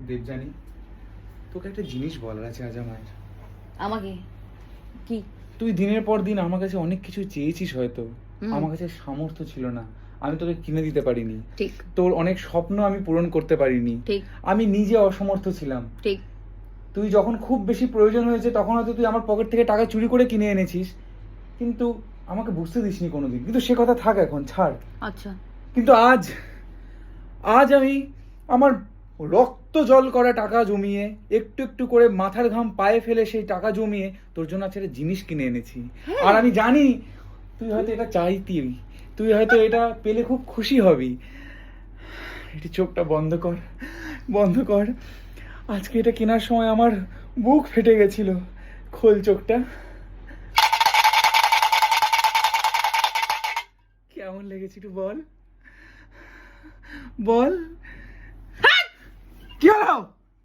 দেবজানি, তোকে একটা জিনিস বলার আছে আজ আমার। আমাকে কি? তুই দিনের পর দিন আমার কাছে অনেক কিছু চেয়েছিস, হয়তো আমার কাছে সামর্থ্য ছিল না, আমি তোকে কিনে দিতে পারিনি। ঠিক। তোর অনেক স্বপ্ন আমি পূরণ করতে পারিনি। ঠিক। আমি নিজে অসমর্থ ছিলাম। ঠিক। তুই যখন খুব বেশি প্রয়োজন হয়েছে তখন হয়তো তুই আমার পকেট থেকে টাকা চুরি করে কিনে এনেছিস, কিন্তু আমাকে বুঝতে দিসনি কোনোদিন। কিন্তু সে কথা থাক, এখন ছাড়। আচ্ছা। কিন্তু আজ আজ আমি আমার রক্ত জল করা টাকা জমিয়ে, একটু একটু করে মাথার ঘাম পায়ে ফেলে সেই টাকা জমিয়ে তোর জন্য একটা জিনিস কিনে এনেছি। আর আমি জানি তুই হয়তো এটা চাইতি, তুই হয়তো এটা পেলে খুব খুশি হবি। এটি চোখটা বন্ধ কর, বন্ধ কর। আজকে এটা কেনার সময় আমার বুক ফেটে গেছিল। খোল চোখটা। কেমন লেগেছে একটু বল, বল। কি হলো?